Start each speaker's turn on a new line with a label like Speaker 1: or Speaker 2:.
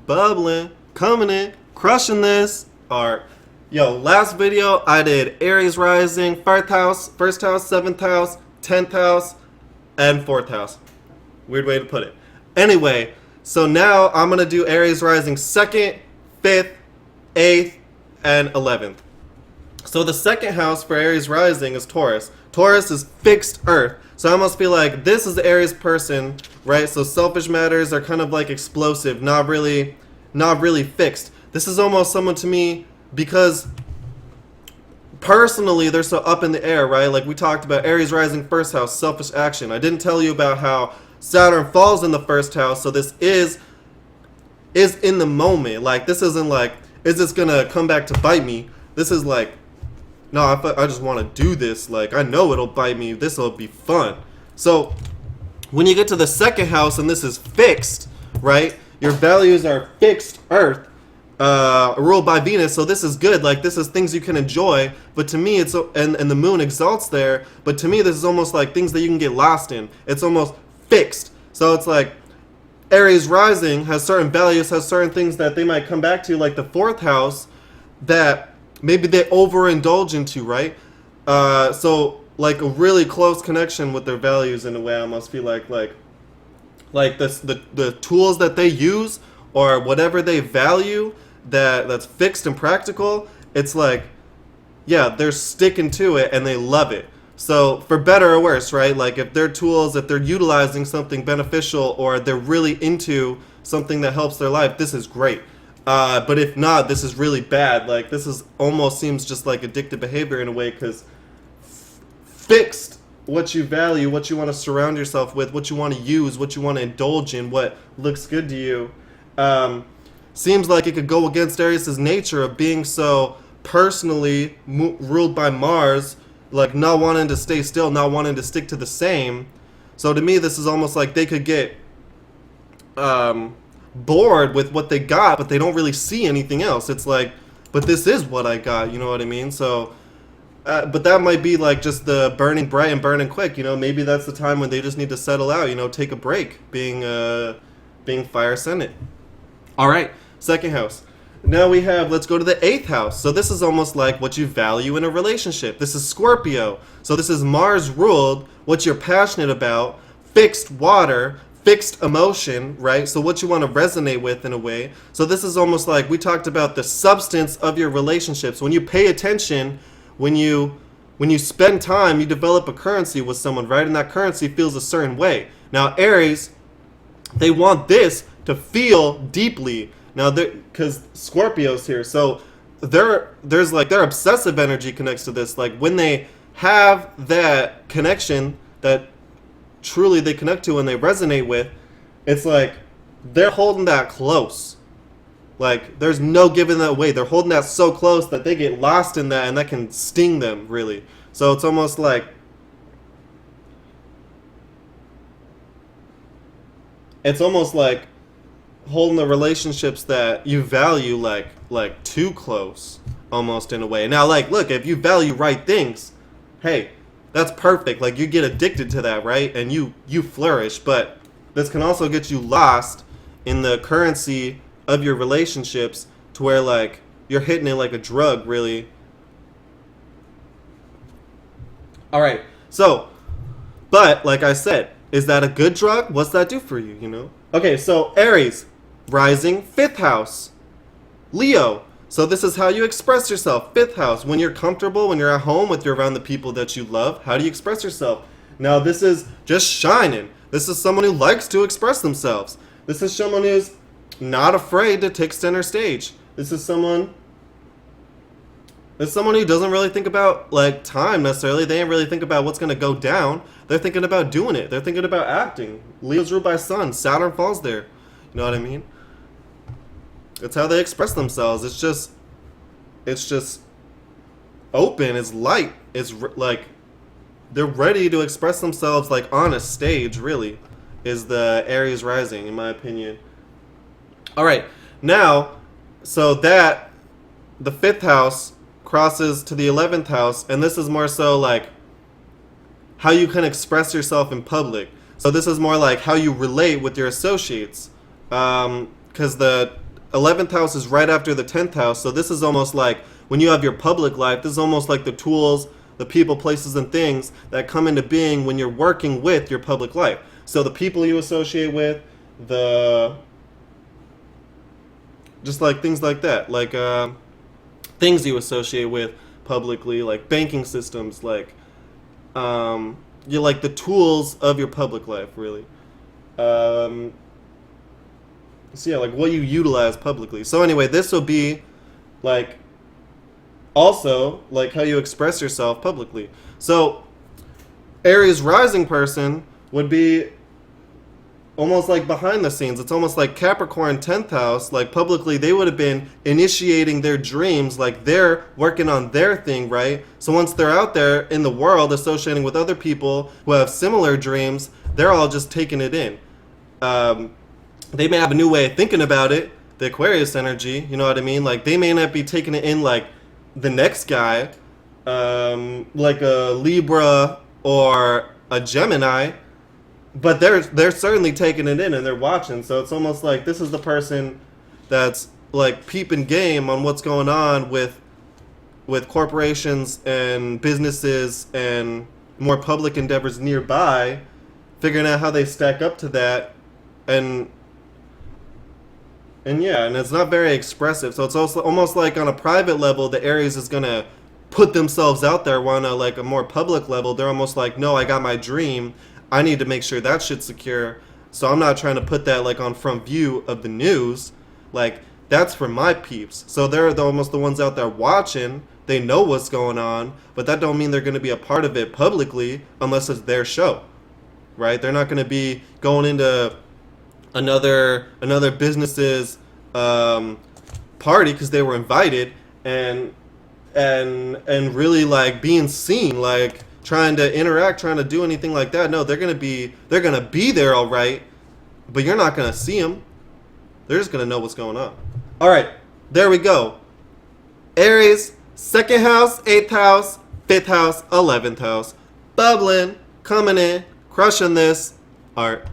Speaker 1: bubbling, coming in, crushing this. Or, yo, last video I did Aries rising, first house, seventh house, 10th house, and fourth house. Weird way to put it. Anyway, so now I'm gonna do Aries rising second, fifth, eighth, and 11th. So the second house for Aries rising is Taurus. Taurus is fixed earth. So I almost feel like this is the Aries person, right? So selfish matters are kind of like explosive, not really fixed. This is almost someone to me because personally they're so up in the air, right? Like we talked about Aries rising first house, selfish action. I didn't tell you about how Saturn falls in the first house, so this is in the moment. Like this isn't like, is this gonna come back to bite me? This is like, no, I just want to do this. Like, I know it'll bite me. This will be fun. So, when you get to the second house and this is fixed, right? Your values are fixed earth, ruled by Venus. So this is good. Like, this is things you can enjoy. But to me, it's, and the moon exalts there. But to me, this is almost like things that you can get lost in. It's almost fixed. So it's like, Aries rising has certain values, has certain things that they might come back to, like the fourth house, that maybe they overindulge into, right? So like a really close connection with their values in a way. I almost feel like the tools that they use or whatever they value that's fixed and practical. It's like, yeah, they're sticking to it and they love it. So for better or worse, right? Like if their tools, if they're utilizing something beneficial or they're really into something that helps their life, this is great. But if not, this is really bad. Like this is almost seems just like addictive behavior in a way, because fixed what you value, what you want to surround yourself with, what you want to use, what you want to indulge in, what looks good to you, seems like it could go against Aries' nature of being so personally ruled by Mars, like not wanting to stay still, not wanting to stick to the same. So to me, this is almost like they could get bored with what they got, but they don't really see anything else. It's like, but this is what I got, you know what I mean? So, but that might be like just the burning bright and burning quick, you know? Maybe that's the time when they just need to settle out, you know, take a break, being fire ascendant. All right, second house. Now we have, let's go to the eighth house. So this is almost like what you value in a relationship. This is Scorpio. So this is Mars ruled, what you're passionate about, fixed water, fixed emotion, right? So what you want to resonate with in a way. So this is almost like we talked about the substance of your relationships. When you pay attention, when you spend time, you develop a currency with someone, right? And that currency feels a certain way. Now Aries, they want this to feel deeply. Now, because Scorpio's here, so there's like their obsessive energy connects to this. Like when they have that connection that truly they connect to and they resonate with, it's like they're holding that close. Like there's no giving that away. They're holding that so close that they get lost in that, and that can sting them really. So it's almost like holding the relationships that you value like too close, almost in a way. Now, like, look, if you value right things, hey, that's perfect. Like, you get addicted to that, right? And you flourish. But this can also get you lost in the currency of your relationships, to where like you're hitting it like a drug, really. All right. So, but like I said, is that a good drug? What's that do for you? You know? Okay. So Aries. Rising, fifth house. Leo. So this is how you express yourself. Fifth house. When you're comfortable, when you're at home, when you're around the people that you love, how do you express yourself? Now this is just shining. This is someone who likes to express themselves. This is someone who's not afraid to take center stage. This is someone who doesn't really think about like time necessarily. They ain't really think about what's gonna go down. They're thinking about doing it. They're thinking about acting. Leo's ruled by Sun. Saturn falls there. You know what I mean? It's how they express themselves. It's just open. It's light. It's like they're ready to express themselves like on a stage, really, is the Aries rising, in my opinion. All right. Now, so that the fifth house crosses to the 11th house, and this is more so like how you can express yourself in public. So this is more like how you relate with your associates. because the 11th house is right after the 10th house. So this is almost like when you have your public life, this is almost like the tools, the people, places, and things that come into being when you're working with your public life. So the people you associate with, the just like things like that, like things you associate with publicly, like banking systems, like you're like the tools of your public life, really. So yeah, like what you utilize publicly. So anyway, this will be like also like how you express yourself publicly. So Aries rising person would be almost like behind the scenes. It's almost like Capricorn 10th house, like publicly they would have been initiating their dreams, like they're working on their thing, right? So once they're out there in the world associating with other people who have similar dreams, they're all just taking it in. They may have a new way of thinking about it, the Aquarius energy, you know what I mean? Like they may not be taking it in like the next guy, like a Libra or a Gemini, but they're certainly taking it in and they're watching. So it's almost like this is the person that's like peeping game on what's going on with corporations and businesses and more public endeavors nearby, figuring out how they stack up to that, and yeah, and it's not very expressive. So it's also almost like on a private level, the Aries is gonna put themselves out there. On a like a more public level, they're almost like, no, I got my dream. I need to make sure that shit's secure. So I'm not trying to put that like on front view of the news. Like that's for my peeps. So they're almost the ones out there watching. They know what's going on, but that don't mean they're going to be a part of it publicly unless it's their show, right? They're not going to be going into another business's party because they were invited and really like being seen, like trying to interact, trying to do anything like that. No, they're gonna be there, all right, but you're not gonna see them. They're just gonna know what's going on. All right, there we go. Aries, 2nd house, 8th house, 5th house, 11th house, bubbling, coming in, crushing this art.